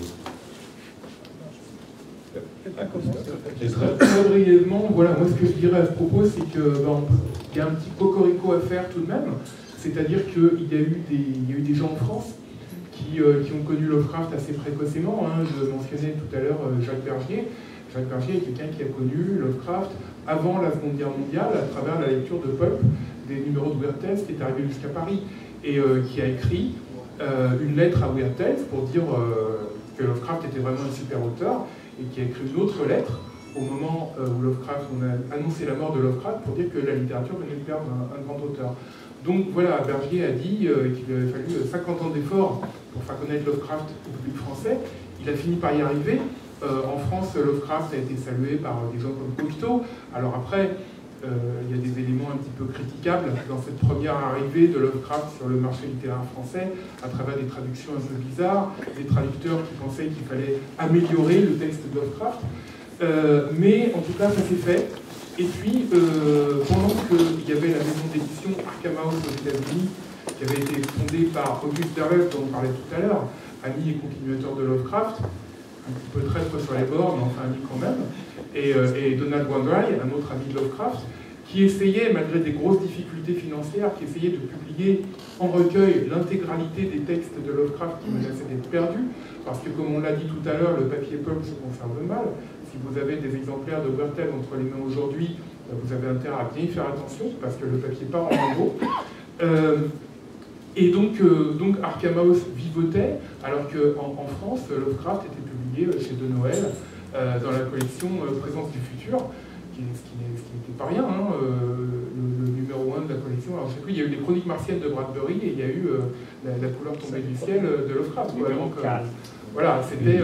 Très brièvement, voilà, moi ce que je dirais à ce propos, c'est qu'il y a un petit cocorico à faire tout de même. C'est-à-dire qu'il y a eu des gens en France qui ont connu Lovecraft assez précocement. Hein. Je mentionnais tout à l'heure Jacques Bergier. Jacques Bergier est quelqu'un qui a connu Lovecraft avant la Seconde Guerre mondiale à travers la lecture de pulp, des numéros de Weird Tales qui est arrivé jusqu'à Paris et qui a écrit une lettre à Weird Tales pour dire que Lovecraft était vraiment un super auteur et qui a écrit une autre lettre au moment où on a annoncé la mort de Lovecraft pour dire que la littérature venait de perdre un grand auteur. Donc voilà, Bergier a dit qu'il avait fallu 50 ans d'efforts pour faire connaître Lovecraft au public français. Il a fini par y arriver. En France, Lovecraft a été salué par des gens comme Cocteau. Alors après, il y a des éléments un petit peu critiquables dans cette première arrivée de Lovecraft sur le marché littéraire français, à travers des traductions un peu bizarres, des traducteurs qui pensaient qu'il fallait améliorer le texte de Lovecraft. Mais en tout cas, ça s'est fait. Et puis, pendant qu'il y avait la maison d'édition Arkham House aux États-Unis, qui avait été fondée par Auguste Derleth, dont on parlait tout à l'heure, ami et continuateur de Lovecraft, un petit peu traître sur les bords, mais enfin ami quand même, et Donald Wandrei, un autre ami de Lovecraft, qui essayait, malgré des grosses difficultés financières, qui essayait de publier en recueil l'intégralité des textes de Lovecraft qui menaçaient d'être perdus, parce que, comme on l'a dit tout à l'heure, le papier pulp se conserve mal. Si vous avez des exemplaires de Weird Tales entre les mains aujourd'hui, vous avez intérêt à bien y faire attention, parce que le papier part en lambeaux. Et donc Arkham House vivotait, alors qu'en France, Lovecraft était publié chez De Noël, dans la collection Présence du futur, ce qui n'était pas rien, hein, le numéro 1 de la collection. Alors, je sais plus, il y a eu les Chroniques martiennes de Bradbury et il y a eu la couleur tombée du ciel de Lovecraft. Donc, voilà, c'était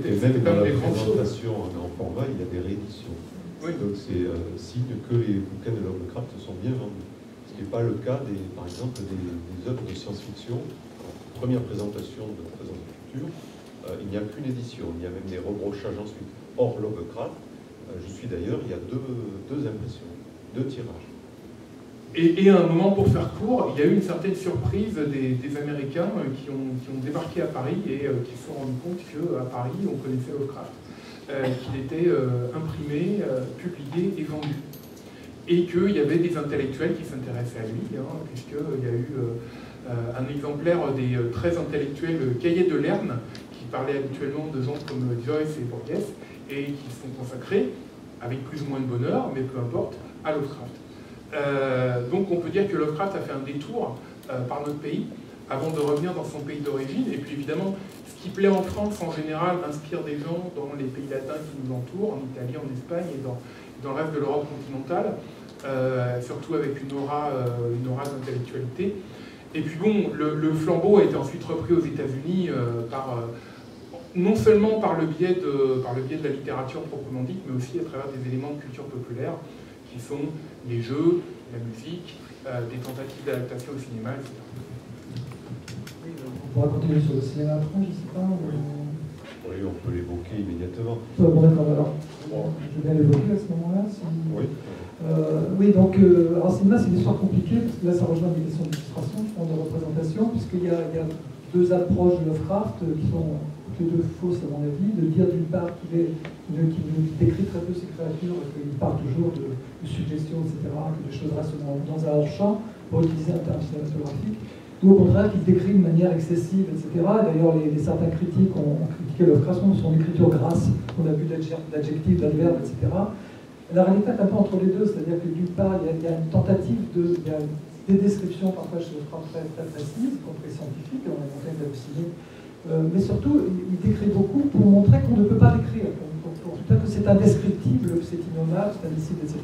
même dans la présentation en format, il y a des rééditions. Oui. Donc c'est signe que les bouquins de Lovecraft sont bien vendus. Ce qui n'est pas le cas, par exemple, des œuvres de science-fiction. Première présentation de Présence du futur, il n'y a qu'une édition, il y a même des rebrochages ensuite. Hors Lovecraft, je suis d'ailleurs, il y a deux impressions, 2 tirages. Et à un moment, pour faire court, il y a eu une certaine surprise des Américains qui ont débarqué à Paris et qui se sont rendus compte qu'à Paris, on connaissait Lovecraft, qu'il était imprimé, publié et vendu. Et qu'il y avait des intellectuels qui s'intéressaient à lui, hein, puisqu'il y a eu un exemplaire des très intellectuels Cahiers de Lerne, qui parlaient habituellement de gens comme Joyce et Borges, et qui se sont consacrés, avec plus ou moins de bonheur, mais peu importe, à Lovecraft. Donc on peut dire que Lovecraft a fait un détour par notre pays, avant de revenir dans son pays d'origine, et puis évidemment, ce qui plaît en France en général inspire des gens dans les pays latins qui nous entourent, en Italie, en Espagne et dans le reste de l'Europe continentale, surtout avec une aura d'intellectualité. Et puis bon, le flambeau a été ensuite repris aux États-Unis non seulement par le biais de la littérature proprement dite, mais aussi à travers des éléments de culture populaire, qui sont les jeux, la musique, des tentatives d'adaptation au cinéma, etc. Oui, on pourra continuer sur le cinéma après, je ne sais pas. Oui, on peut l'évoquer immédiatement. Bon, d'accord, alors, je vais l'évoquer à ce moment-là. Si... Oui. Oui, donc, alors cinéma, c'est une histoire compliquée, parce que là, ça rejoint des questions d'illustration, je pense, de représentation, puisqu'il y a 2 approches de Lovecraft qui sont toutes les 2 fausses, à mon avis, de dire d'une part qu'il décrit très peu ses créatures, et qu'il parle toujours de suggestions, etc., que les choses restent dans un hors-champ, pour utiliser un terme cinématographique, ou au contraire qu'il décrit de manière excessive, etc. D'ailleurs, certains critiques ont critiqué Lovecraft sur son écriture grasse, on a vu d'adjectifs, d'adverbes, etc. La réalité est un peu entre les deux, c'est-à-dire que d'une part, il y a une tentative des descriptions parfois chez Lovecraft très, très précises, très scientifiques, on a monté d'halluciner. Mais surtout, il décrit beaucoup pour montrer qu'on ne peut pas décrire, pour dire que c'est indescriptible, que c'est innommable, c'est indicible, etc.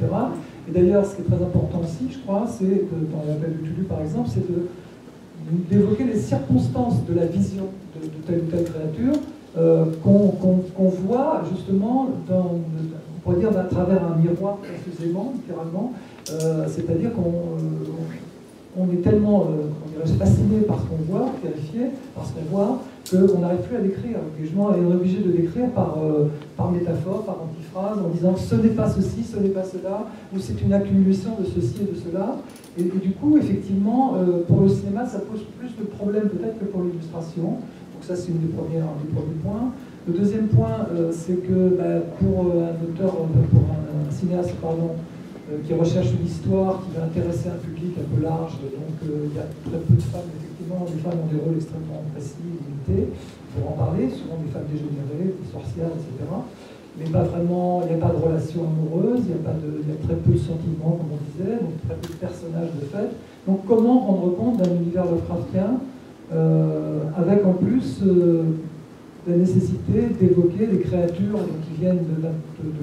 Et d'ailleurs, ce qui est très important aussi, je crois, c'est, dans l'appel de Cthulhu par exemple, c'est d'évoquer les circonstances de la vision de telle ou telle créature qu'on voit justement, on pourrait dire, à travers un miroir précisément, littéralement, c'est-à-dire qu'on est tellement fasciné par ce qu'on voit, terrifié par ce qu'on voit, qu'on n'arrive plus à décrire. Et on est obligé de décrire par métaphore, par antiphrase, en disant ce n'est pas ceci, ce n'est pas cela, ou c'est une accumulation de ceci et de cela. Et du coup, effectivement, pour le cinéma, ça pose plus de problèmes peut-être que pour l'illustration. Donc ça, c'est un des premiers points. Le deuxième point, c'est que pour un auteur, pour un cinéaste, pardon, qui recherche une histoire qui va intéresser un public un peu large, donc il y a très peu de femmes, effectivement, les femmes ont des rôles extrêmement précis, limités, pour en parler, souvent des femmes dégénérées, des sorcières, etc. Mais pas vraiment, il n'y a pas de relation amoureuse, il y a très peu de sentiments, comme on disait, donc très peu de personnages de fait. Donc comment rendre compte d'un univers Lovecraftien avec en plus la nécessité d'évoquer des créatures qui viennent de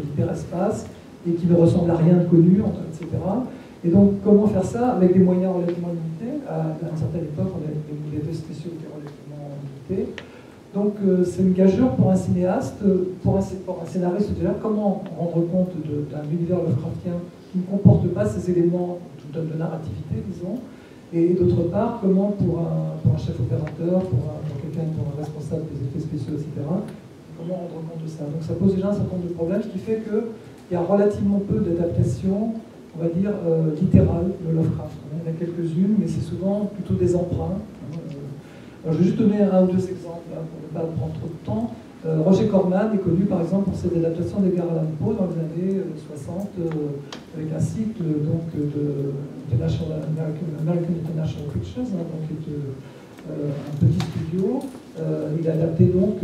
l'hyperespace et qui ne ressemblent à rien de connu, etc. Et donc comment faire ça avec des moyens relativement limités. À une certaine époque, les effets spéciaux étaient relativement limités. Donc c'est une gageure pour un cinéaste, pour un scénariste déjà, comment rendre compte d'un univers Lovecraftien qui ne comporte pas ces éléments de narrativité, disons, et d'autre part, comment pour un chef opérateur, pour un responsable des effets spéciaux, etc., comment rendre compte de ça. Donc ça pose déjà un certain nombre de problèmes, ce qui fait qu'il y a relativement peu d'adaptations, on va dire, littérales de Lovecraft. Il y en a quelques-unes, mais c'est souvent plutôt des emprunts. Alors, je vais juste donner un ou deux exemples, là, pour ne pas prendre trop de temps. Roger Corman est connu par exemple pour ses adaptations d'Edgar Allan Poe dans les années 60, avec un cycle donc, de American International Pictures, donc un petit studio. Il a adapté donc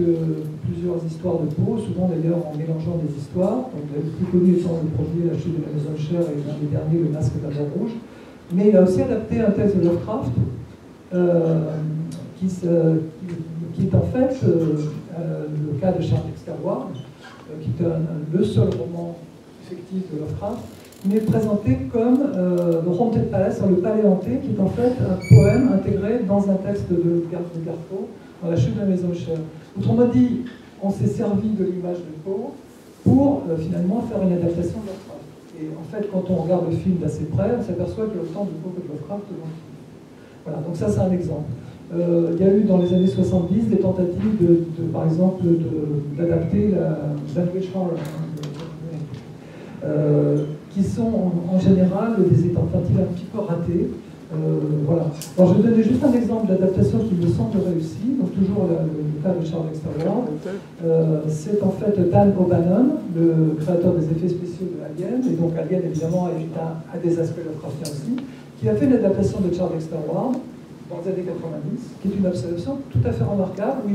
plusieurs histoires de Poe, souvent d'ailleurs en mélangeant des histoires. Donc, le plus connu étant le premier, La chute de la maison chère, et l'un des derniers, Le masque de la mort rouge. Mais il a aussi adapté un texte de Lovecraft qui est en fait le cas de Charles Dexter Ward, qui est le seul roman fictif de Lovecraft, mais présenté comme le Haunted Palace, le palais hanté, qui est en fait un poème intégré dans un texte de Garceau, dans La chute de la maison chère. Autrement dit, on s'est servi de l'image de Poe pour finalement faire une adaptation de Lovecraft. Et en fait, quand on regarde le film d'assez près, on s'aperçoit qu'il y a autant de Poe que de Lovecraft. Voilà, donc ça c'est un exemple. Il y a eu dans les années 70 des tentatives par exemple, d'adapter la Language Horror, qui sont en général des étentatines un petit peu ratées. Voilà. Alors je vais donner juste un exemple d'adaptation qui me semble réussie, donc toujours le cas de Charles Dexter Ward. C'est en fait Dan O'Bannon, le créateur des effets spéciaux de Alien, et donc Alien évidemment a des aspects Lovecraftiens aussi, qui a fait une adaptation de Charles Dexter Ward dans les années 90, qui est une observation tout à fait remarquable, où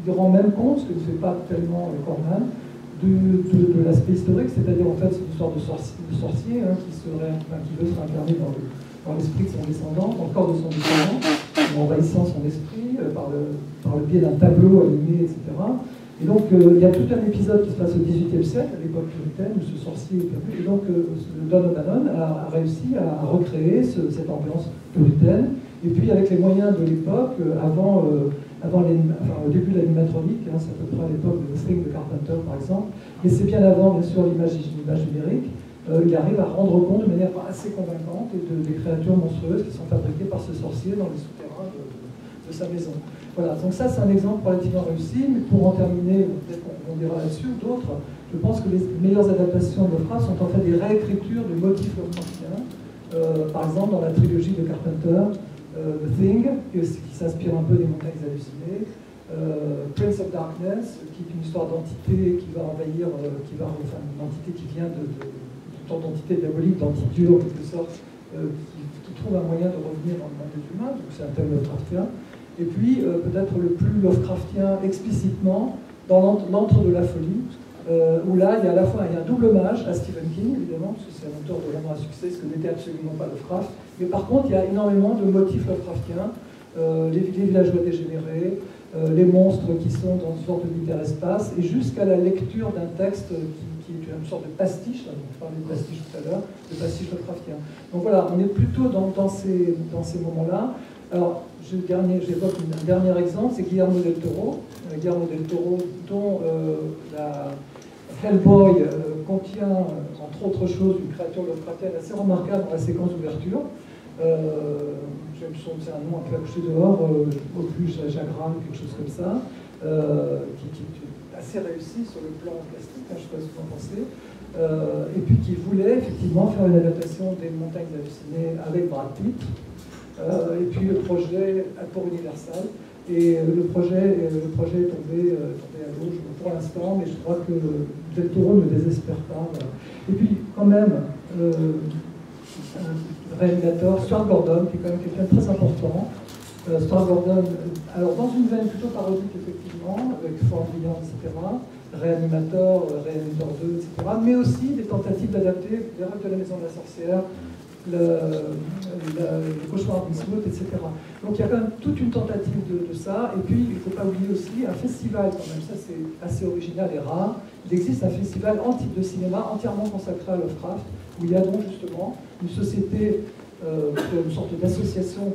il rend même compte, ce que ne fait pas tellement Corman, de l'aspect historique, c'est-à-dire en fait c'est une histoire de sorcier qui veut se réincarner dans l'esprit de son descendant, dans le corps de son descendant, en envahissant son esprit par le biais d'un tableau animé, etc. Et donc il y a tout un épisode qui se passe au XVIIIe siècle, à l'époque puritaine, où ce sorcier est perdu, et donc Don O'Bannon a réussi à recréer cette ambiance puritaine. Et puis avec les moyens de l'époque, au début de l'animatronique, c'est à peu près à l'époque de Thing de Carpenter par exemple, mais c'est bien avant bien sûr l'image numérique, il arrive à rendre compte de manière assez convaincante des créatures monstrueuses qui sont fabriquées par ce sorcier dans les souterrains de sa maison. Voilà, donc ça c'est un exemple relativement réussi, mais pour en terminer, peut-être qu'on dira là-dessus, d'autres, je pense que les meilleures adaptations de Lovecraft sont en fait des réécritures de motifs Lovecraftiens, par exemple dans la trilogie de Carpenter, The Thing, qui s'inspire un peu des montagnes hallucinées, Prince of Darkness, qui est une histoire d'entité qui va envahir, une entité qui vient d'une sorte d'entité diabolique, d'entité en quelque sorte, qui trouve un moyen de revenir dans le monde des humains, donc c'est un thème Lovecraftien. Et puis peut-être le plus Lovecraftien explicitement dans l'antre de la folie, où là, il y a à la fois un double hommage à Stephen King, évidemment, parce que c'est un auteur de romans à succès, ce que n'était absolument pas Lovecraft, mais par contre, il y a énormément de motifs Lovecraftiens, les villageois dégénérés, les monstres qui sont dans une sorte d'hyperespace, et jusqu'à la lecture d'un texte qui est une sorte de pastiche, donc je parlais de pastiche tout à l'heure, de pastiche Lovecraftien. Donc voilà, on est plutôt dans ces moments-là. Alors, j'évoque un dernier exemple, c'est Guillermo del Toro. Guillermo del Toro, dont la Hellboy contient, entre autres choses, une créature Lovecraftienne assez remarquable dans la séquence d'ouverture. C'est un nom un peu accouché dehors, Opus Jagran, quelque chose comme ça, qui est assez réussi sur le plan plastique, hein, je ne sais pas ce que vous en pensez, et puis qui voulait effectivement faire une adaptation des Montagnes hallucinées avec Brad Pitt, et puis le projet pour Universal. Et le projet est tombé à l'eau pour l'instant, mais je crois que Del Toro ne désespère pas. Voilà. Et puis, quand même, réalisateur, Stuart Gordon, qui est quand même quelqu'un de très important. Stuart Gordon, alors dans une veine plutôt parodique, effectivement, avec Fort Brillant, etc., Réanimateur 2, etc., mais aussi des tentatives d'adapter les rêves de la Maison de la Sorcière, le cauchemar d'Innsmouth, etc. Donc il y a quand même toute une tentative de ça, et puis il ne faut pas oublier aussi un festival, quand même, ça c'est assez original et rare. Il existe un festival de cinéma entièrement consacré à Lovecraft, où il y a donc justement une société, une sorte d'association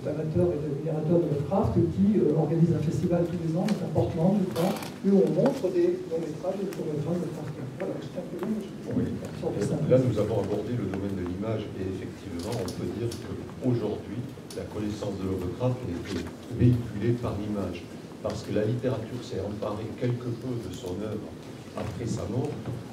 d'amateurs et d'admirateurs de Lovecraft qui organise un festival tous les ans, à Portland, je crois, où on montre des longs-métrages et des courts-métrages de Lovecraft. Voilà, j'étais un peu long, mais là, nous avons abordé le domaine de l'image et effectivement, on peut dire qu'aujourd'hui, la connaissance de Lovecraft est véhiculée par l'image. Parce que la littérature s'est emparée quelque peu de son œuvre après sa mort,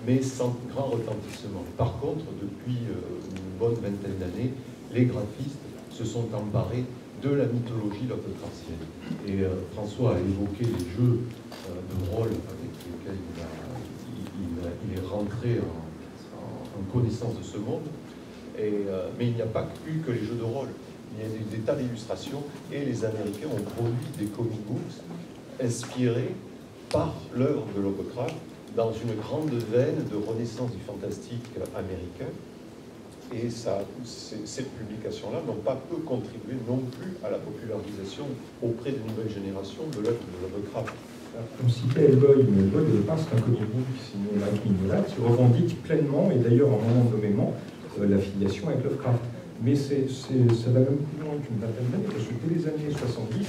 mais sans grand retentissement. Par contre, depuis une bonne vingtaine d'années, les graphistes se sont emparés de la mythologie Lovecraftienne. Et François a évoqué les jeux de rôle avec lesquels il est rentré en connaissance de ce monde, mais il n'y a pas eu que les jeux de rôle. Il y a des tas d'illustrations, et les Américains ont produit des comic books inspirés par l'œuvre de Lovecraft dans une grande veine de renaissance du fantastique américain. Et ces publications-là n'ont pas peu contribué non plus à la popularisation auprès de nouvelles générations de l'œuvre de Lovecraft. On citait Hellboy, mais Hellboy, au départ, c'est un comic book signé Mike Mignola qui revendique pleinement, et d'ailleurs en moment nommément, l'affiliation avec Lovecraft. Mais ça va même plus loin qu'une vingtaine d'années, parce que dès les années 70,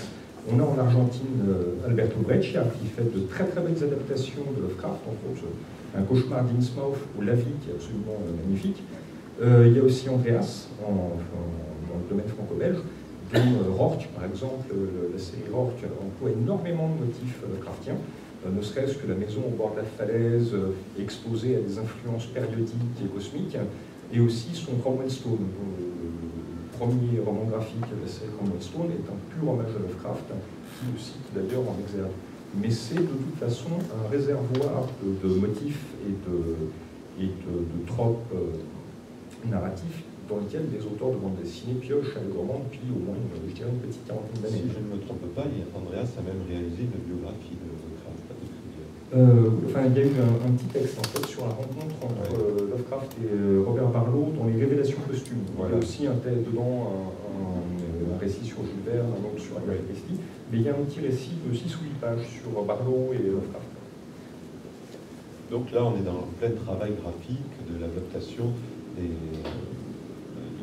on a en Argentine Alberto Breccia qui fait de très très belles adaptations de Lovecraft, entre autres Un cauchemar d'Innsmouth ou La vie, qui est absolument magnifique. Il y a aussi Andreas, dans le domaine franco-belge, dont Rorke, par exemple, la série Rorke emploie énormément de motifs Lovecraftiens, ne serait-ce que la maison au bord de la falaise, exposée à des influences périodiques et cosmiques, et aussi son Cromwell Stone. Le premier roman graphique de la série Cromwell Stone est un pur hommage à Lovecraft, qui le cite d'ailleurs en exergue. Mais c'est de toute façon un réservoir de motifs et de tropes narratifs dans lequel les auteurs de bande dessinée piochent allègrement depuis au moins, je dirais, une petite quarantaine d'années. Si je ne me trompe pas, Andreas a même réalisé une biographie de Lovecraft. Il y a eu un petit texte en fait sur la rencontre entre Lovecraft et Robert Barlow dans les révélations posthumes. Voilà. Il y a aussi un texte dedans, un récit sur Jules Verne, un autre sur Agatha Christie, mais il y a un petit récit de 6 ou 8 pages sur Barlow et Lovecraft. Donc là, on est dans le plein travail graphique de l'adaptation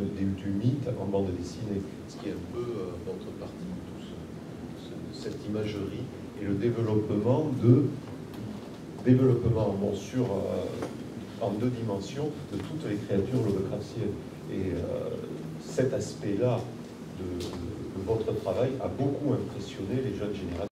du mythe en bande dessinée. Ce qui est un peu contrepartie de toute cette imagerie et le développement en 2 dimensions de toutes les créatures Lovecraftiennes. Et cet aspect-là de votre travail a beaucoup impressionné les jeunes générations.